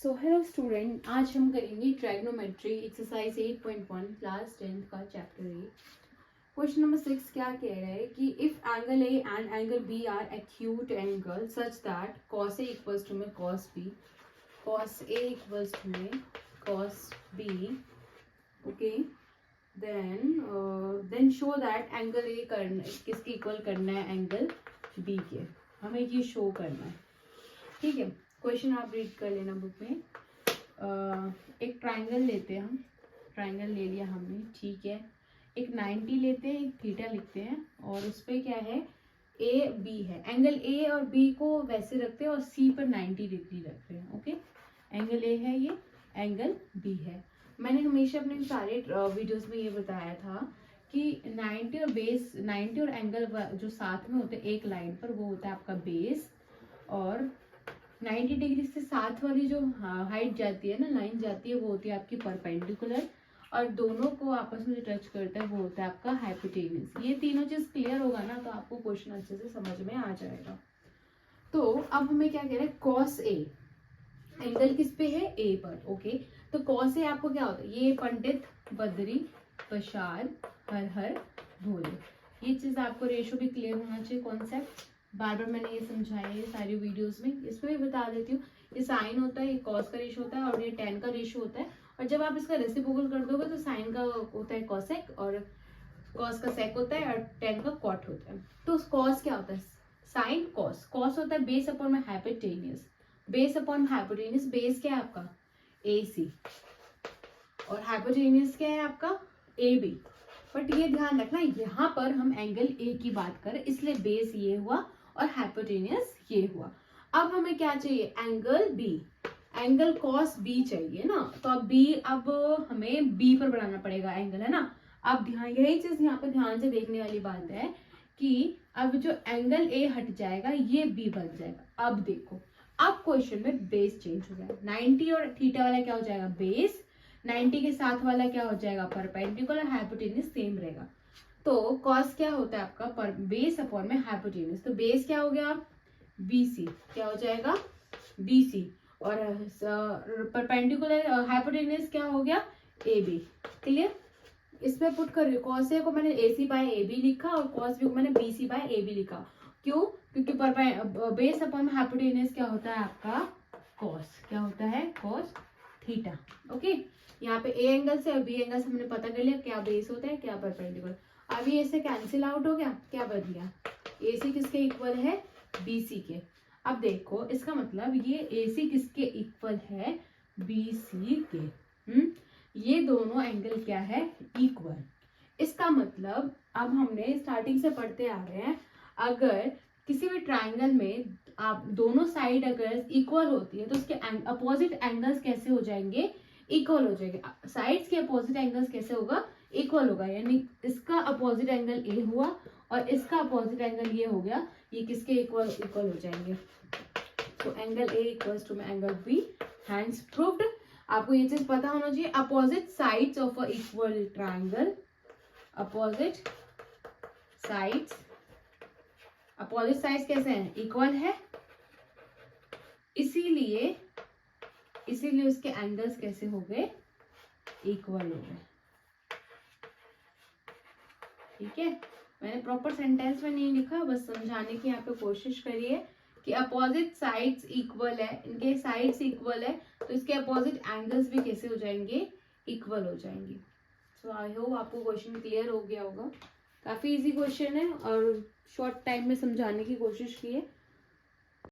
So hello student, आज हम करेंगे ट्राइगोनोमेट्री एक्सरसाइज 8.1 क्लास 10th का चैप्टर 8। क्वेश्चन नंबर 6 क्या कह रहा है कि if angle A and angle B are acute angle such that cos A equals to में cos B, cos A equals to में cos B, okay, then show that angle A करना किसके equal करना है, एंगल बी के। हमें ये show करना है, ठीक है। क्वेश्चन आप रीड कर लेना बुक में। एक ट्राइंगल लेते हैं हम, ट्राइंगल ले लिया हमने, ठीक है। एक 90 लेते हैं, एक थीटा लिखते हैं और उस पर क्या है, ए बी है। एंगल ए और बी को वैसे रखते हैं और सी पर 90 डिग्री रखते हैं, ओके। एंगल ए है, ये एंगल बी है। मैंने हमेशा अपने सारे वीडियोस में ये बताया था कि 90 और बेस, 90 और एंगल जो साथ में होते हैं एक लाइन पर, वो होता है आपका बेस, और 90 डिग्री से साथ वाली जो हाइट जाती है ना, लाइन जाती है, वो होती है आपकी परपेंडिकुलर, और दोनों को आपस में जो टच करता है वो होता है आपका हाइपोटेन्यूज। ये तीनों चीज क्लियर होगा ना तो आपको क्वेश्चन अच्छे से समझ में आ जाएगा। तो अब हमें क्या कह रहे हैं, कॉस ए, एंगल किस पे है, ए पर, ओके। तो कॉस ए आपको क्या होता है, ये पंडित बद्री प्रसाद हर हर भोले, ये चीज आपको रेशो भी क्लियर होना चाहिए, कॉन्सेप्ट। बार बार मैंने ये समझाया है सारी वीडियोस में, इसमें भी बता देती हूँ। ये साइन होता है, ये कॉस का रेशो होता है और ये टेन का रेशो होता है, और जब आप इसका रेसिप्रोकल कर दोगे तो साइन का होता है कॉसेक, और कॉस का सेक होता है, और टेन का कॉट होता है। तो कॉस क्या होता है, साइन कॉस। कॉस होता है बेस अपॉन में hypotenuse, base upon hypotenuse. Base क्या है आपका, ए सी, और हाइपोटेन्यूज क्या है आपका, ए बी। बट ये ध्यान रखना, यहाँ पर हम एंगल ए की बात करें, इसलिए बेस ये हुआ और हाइपोटेन्यूज ये हुआ। अब हमें क्या चाहिए, angle B, angle cos B चाहिए ना। तो अब बी, अब हमें बी पर बनाना पड़ेगा एंगल, है ना। अब ध्यान, यही चीज यहाँ पे ध्यान से देखने वाली बात है कि अब जो एंगल ए हट जाएगा ये बी बन जाएगा। अब देखो, अब क्वेश्चन में बेस चेंज हो जाएगा, 90 और थीटा वाला क्या हो जाएगा, बेस, 90 के साथ वाला क्या हो जाएगा, परपेंडिकुलर, हाइपोटेन्यूज सेम रहेगा। तो कॉस क्या होता है आपका, पर बेस अपॉन में हाइपोटेन्यूज। तो बेस क्या हो गया, BC, क्या हो जाएगा, BC, और परपेंडिकुलर हाइपोटेन्यूज क्या हो गया, AB। क्लियर, इसमें पुट कर रही हूँ, कॉस ए को मैंने AC बाय AB लिखा और कॉस बी को मैंने BC बाय AB लिखा। क्यों, क्योंकि बेस अपॉन हाइपोटेन्यूज क्या होता है आपका, कॉस, क्या होता है, कॉस थीटा, ओके। यहाँ पे ए एंगल से और बी एंगल से हमने पता कर लिया क्या बेस होता है, क्या परपेंडिकुलर। अब ये इससे कैंसिल आउट हो गया, क्या बन गया, AC किसके इक्वल है, BC के। अब देखो इसका मतलब ये AC किसके इक्वल है, BC के। ये दोनों एंगल क्या है, इक्वल। इसका मतलब अब हमने स्टार्टिंग से पढ़ते आ रहे हैं, अगर किसी भी ट्राइंगल में आप दोनों साइड अगर इक्वल होती है तो उसके अपोजिट एंगल्स कैसे हो जाएंगे, इक्वल हो जाएंगे। साइड्स के अपोजिट एंगल्स कैसे होगा, इक्वल होगा। यानी इसका अपोजिट एंगल ए हुआ और इसका अपोजिट एंगल ये हो गया, ये किसके इक्वल, इक्वल हो जाएंगे। तो angle A equals to angle B, hence proved. आपको ये चीज पता होना चाहिए, opposite sides of a equal triangle, opposite sides, opposite sides कैसे हैं, इक्वल है, इसीलिए उसके एंगल्स कैसे हो गए, इक्वल हो गए, ठीक है। मैंने प्रॉपर सेंटेंस में नहीं लिखा, बस समझाने की यहाँ पे कोशिश करिए कि अपोजिट साइड्स इक्वल है, इनके साइड्स इक्वल है तो इसके अपोजिट एंगल्स भी कैसे हो जाएंगे, इक्वल हो जाएंगे। सो आई होप आपको क्वेश्चन क्लियर हो गया होगा। काफी इजी क्वेश्चन है और शॉर्ट टाइम में समझाने की कोशिश की है।